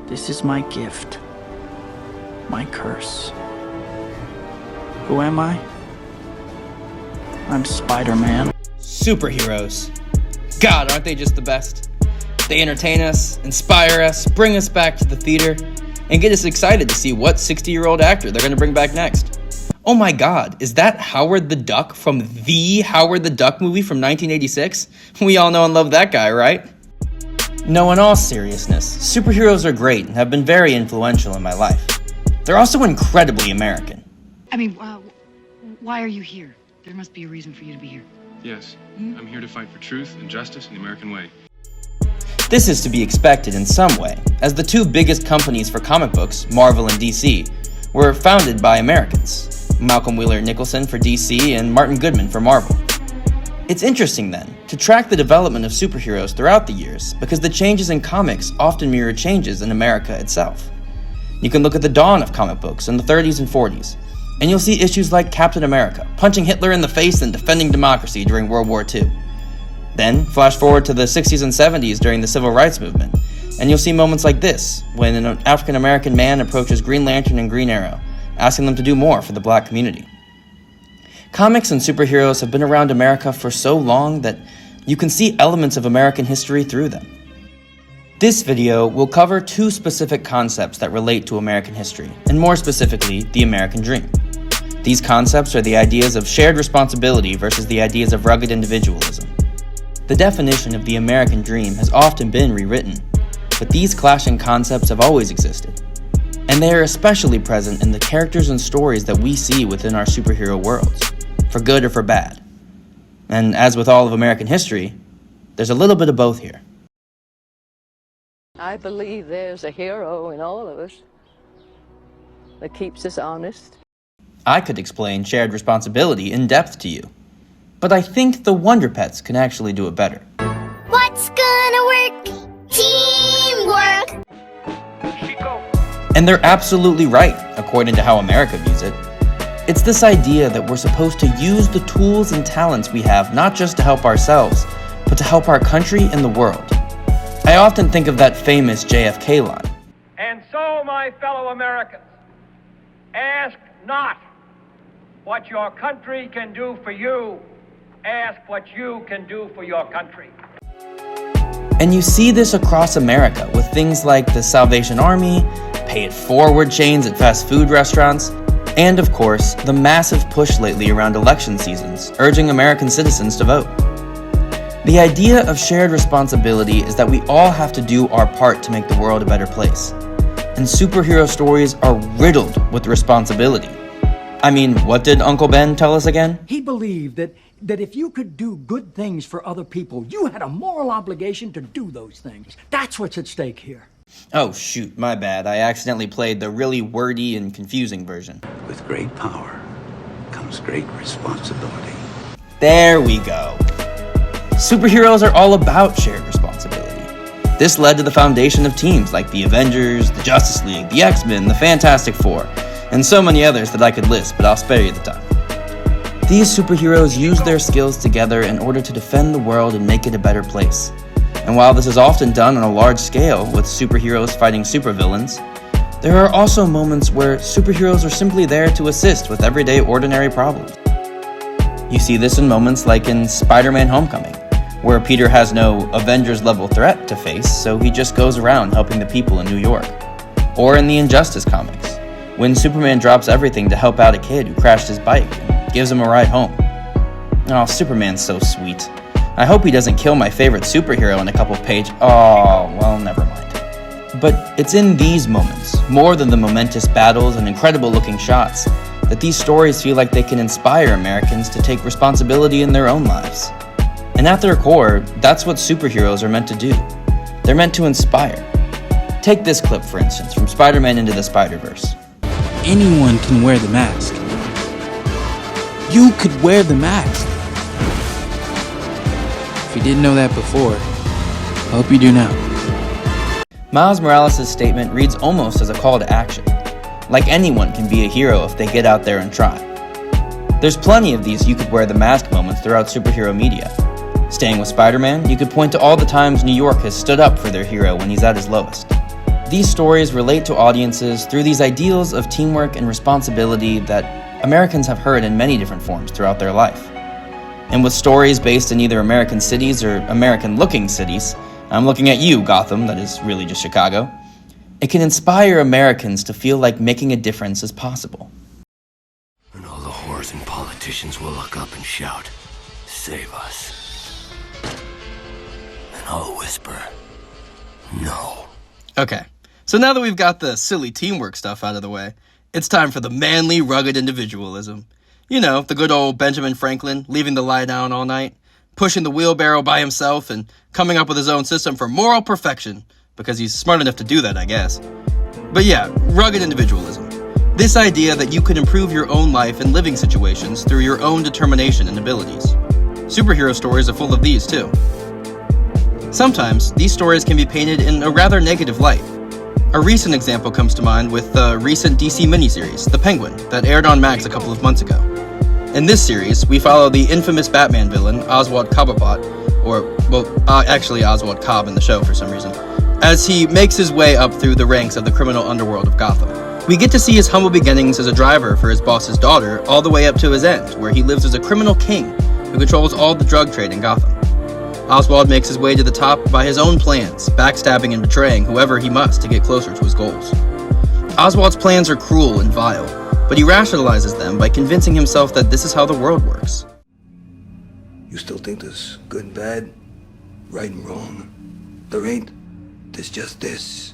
This is my gift. My curse. Who am I? I'm Spider-Man. Superheroes. God, aren't they just the best? They entertain us, inspire us, bring us back to the theater, and get us excited to see what 60-year-old actor they're going to bring back next. Oh my god, is that Howard the Duck from the Howard the Duck movie from 1986? We all know and love that guy, right? No, in all seriousness, superheroes are great and have been very influential in my life. They're also incredibly American. I mean, why are you here? There must be a reason for you to be here. Yes, I'm here to fight for truth and justice in the American way. This is to be expected in some way, as the two biggest companies for comic books, Marvel and DC, were founded by Americans, Malcolm Wheeler Nicholson for DC and Martin Goodman for Marvel. It's interesting then, to track the development of superheroes throughout the years, because the changes in comics often mirror changes in America itself. You can look at the dawn of comic books in the 30s and 40s, and you'll see issues like Captain America punching Hitler in the face and defending democracy during World War II. Then, flash forward to the 60s and 70s during the Civil Rights Movement, and you'll see moments like this, when an African-American man approaches Green Lantern and Green Arrow, asking them to do more for the black community. Comics and superheroes have been around America for so long that you can see elements of American history through them. This video will cover two specific concepts that relate to American history, and more specifically, the American dream. These concepts are the ideas of shared responsibility versus the ideas of rugged individualism. The definition of the American dream has often been rewritten, but these clashing concepts have always existed. And they are especially present in the characters and stories that we see within our superhero worlds, for good or for bad. And as with all of American history, there's a little bit of both here. I believe there's a hero in all of us that keeps us honest. I could explain shared responsibility in depth to you, but I think the Wonder Pets can actually do it better. What's gonna work? Teamwork! And they're absolutely right, according to how America views it. It's this idea that we're supposed to use the tools and talents we have not just to help ourselves, but to help our country and the world. I often think of that famous JFK line. And so, my fellow Americans, ask not what your country can do for you, ask what you can do for your country. And you see this across America with things like the Salvation Army, pay it forward chains at fast food restaurants, and of course, the massive push lately around election seasons, urging American citizens to vote. The idea of shared responsibility is that we all have to do our part to make the world a better place. And superhero stories are riddled with responsibility. I mean, what did Uncle Ben tell us again? He believed that if you could do good things for other people, you had a moral obligation to do those things. That's what's at stake here. Oh shoot, my bad. I accidentally played the really wordy and confusing version. With great power comes great responsibility. There we go. Superheroes are all about shared responsibility. This led to the foundation of teams like the Avengers, the Justice League, the X-Men, the Fantastic Four, and so many others that I could list, but I'll spare you the time. These superheroes use their skills together in order to defend the world and make it a better place. And while this is often done on a large scale with superheroes fighting supervillains, there are also moments where superheroes are simply there to assist with everyday ordinary problems. You see this in moments like in Spider-Man Homecoming, where Peter has no Avengers-level threat to face, so he just goes around helping the people in New York. Or in the Injustice comics, when Superman drops everything to help out a kid who crashed his bike and gives him a ride home. Oh, Superman's so sweet. I hope he doesn't kill my favorite superhero in a couple pages. Oh, well, never mind. But it's in these moments, more than the momentous battles and incredible-looking shots, that these stories feel like they can inspire Americans to take responsibility in their own lives. And at their core, that's what superheroes are meant to do. They're meant to inspire. Take this clip, for instance, from Spider-Man Into the Spider-Verse. Anyone can wear the mask. You could wear the mask. If you didn't know that before, I hope you do now. Miles Morales' statement reads almost as a call to action. Like anyone can be a hero if they get out there and try. There's plenty of these you could wear the mask moments throughout superhero media. Staying with Spider-Man, you could point to all the times New York has stood up for their hero when he's at his lowest. These stories relate to audiences through these ideals of teamwork and responsibility that Americans have heard in many different forms throughout their life. And with stories based in either American cities or American-looking cities, I'm looking at you, Gotham, that is really just Chicago, it can inspire Americans to feel like making a difference is possible. And all the whores and politicians will look up and shout, "Save us." And I'll whisper, "No." Okay, so now that we've got the silly teamwork stuff out of the way, it's time for the manly, rugged individualism. You know, the good old Benjamin Franklin leaving the lie down all night, pushing the wheelbarrow by himself, and coming up with his own system for moral perfection, because he's smart enough to do that, I guess. But yeah, rugged individualism. This idea that you can improve your own life and living situations through your own determination and abilities. Superhero stories are full of these, too. Sometimes, these stories can be painted in a rather negative light. A recent example comes to mind with the recent DC miniseries, The Penguin, that aired on Max a couple of months ago. In this series, we follow the infamous Batman villain, Oswald Cobblepot, actually Oswald Cobb in the show for some reason, as he makes his way up through the ranks of the criminal underworld of Gotham. We get to see his humble beginnings as a driver for his boss's daughter, all the way up to his end, where he lives as a criminal king who controls all the drug trade in Gotham. Oswald makes his way to the top by his own plans, backstabbing and betraying whoever he must to get closer to his goals. Oswald's plans are cruel and vile, but he rationalizes them by convincing himself that this is how the world works. You still think there's good and bad, right and wrong? There ain't. There's just this.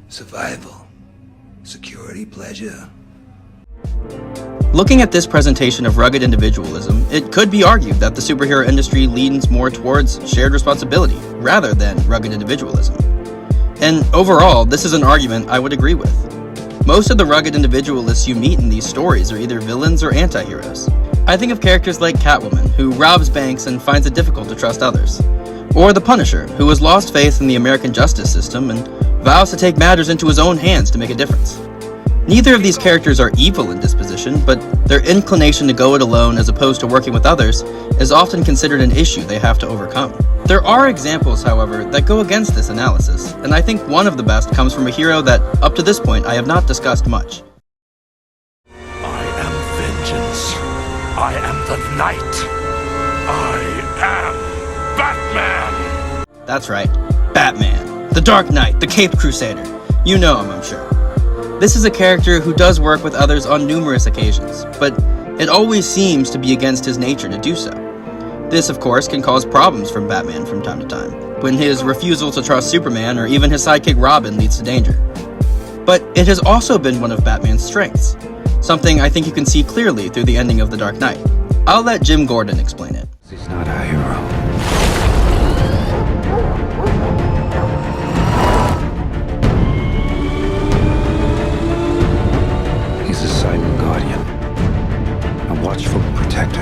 Survival. Security, pleasure. Looking at this presentation of rugged individualism, it could be argued that the superhero industry leans more towards shared responsibility rather than rugged individualism. And overall, this is an argument I would agree with. Most of the rugged individualists you meet in these stories are either villains or anti-heroes. I think of characters like Catwoman, who robs banks and finds it difficult to trust others. Or the Punisher, who has lost faith in the American justice system and vows to take matters into his own hands to make a difference. Neither of these characters are evil in disposition, but their inclination to go it alone as opposed to working with others is often considered an issue they have to overcome. There are examples, however, that go against this analysis, and I think one of the best comes from a hero that, up to this point, I have not discussed much. I am vengeance. I am the night. I am Batman. That's right, Batman. The Dark Knight, the Caped Crusader. You know him, I'm sure. This is a character who does work with others on numerous occasions, but it always seems to be against his nature to do so. This, of course, can cause problems for Batman from time to time, when his refusal to trust Superman or even his sidekick Robin leads to danger. But it has also been one of Batman's strengths, something I think you can see clearly through the ending of The Dark Knight. I'll let Jim Gordon explain it. He's not a hero. He's a silent guardian, a watchful protector,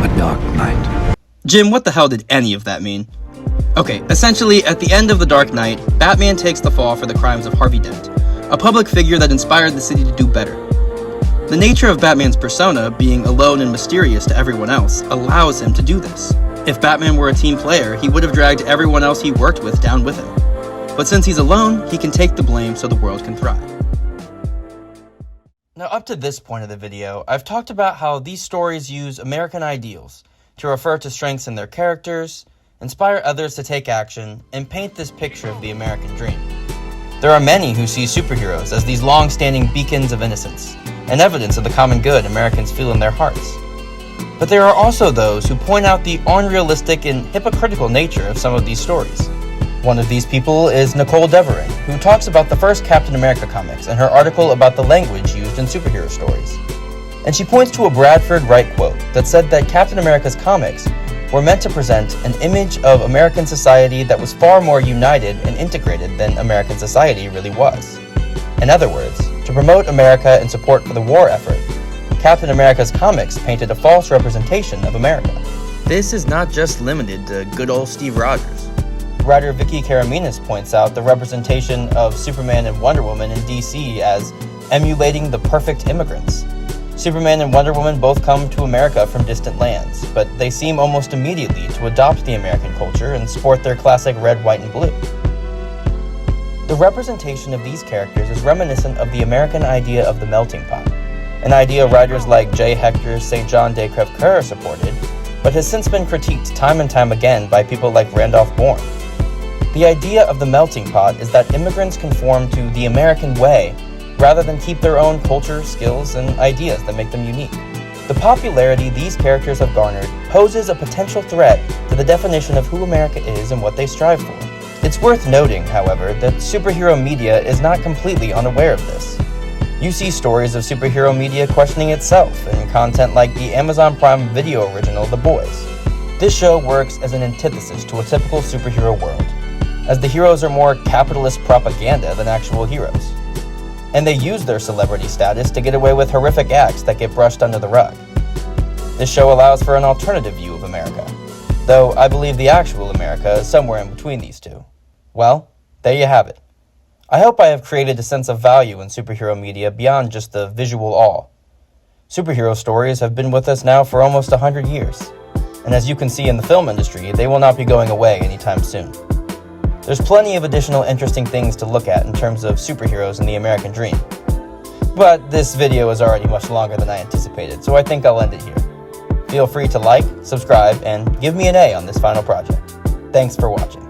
a dark knight. Jim, what the hell did any of that mean? Okay, essentially, at the end of The Dark Knight, Batman takes the fall for the crimes of Harvey Dent, a public figure that inspired the city to do better. The nature of Batman's persona, being alone and mysterious to everyone else, allows him to do this. If Batman were a team player, he would have dragged everyone else he worked with down with him. But since he's alone, he can take the blame so the world can thrive. Now, up to this point of the video, I've talked about how these stories use American ideals to refer to strengths in their characters, inspire others to take action, and paint this picture of the American dream. There are many who see superheroes as these long-standing beacons of innocence, and evidence of the common good Americans feel in their hearts. But there are also those who point out the unrealistic and hypocritical nature of some of these stories. One of these people is Nicole Devering, who talks about the first Captain America comics and her article about the language used in superhero stories. And she points to a Bradford Wright quote that said that Captain America's comics were meant to present an image of American society that was far more united and integrated than American society really was. In other words, to promote America and support for the war effort, Captain America's comics painted a false representation of America. This is not just limited to good old Steve Rogers. Writer Vicky Karaminas points out the representation of Superman and Wonder Woman in DC as emulating the perfect immigrants. Superman and Wonder Woman both come to America from distant lands, but they seem almost immediately to adopt the American culture and sport their classic red, white, and blue. The representation of these characters is reminiscent of the American idea of the melting pot, an idea writers like J. Hector St. John de Crèvecoeur supported, but has since been critiqued time and time again by people like Randolph Bourne. The idea of the melting pot is that immigrants conform to the American way rather than keep their own culture, skills, and ideas that make them unique. The popularity these characters have garnered poses a potential threat to the definition of who America is and what they strive for. It's worth noting, however, that superhero media is not completely unaware of this. You see stories of superhero media questioning itself in content like the Amazon Prime Video original The Boys. This show works as an antithesis to a typical superhero world, as the heroes are more capitalist propaganda than actual heroes. And they use their celebrity status to get away with horrific acts that get brushed under the rug. This show allows for an alternative view of America, though I believe the actual America is somewhere in between these two. Well, there you have it. I hope I have created a sense of value in superhero media beyond just the visual awe. Superhero stories have been with us now for almost 100 years, and as you can see in the film industry, they will not be going away anytime soon. There's plenty of additional interesting things to look at in terms of superheroes and the American dream. But this video is already much longer than I anticipated, so I think I'll end it here. Feel free to like, subscribe, and give me an A on this final project. Thanks for watching.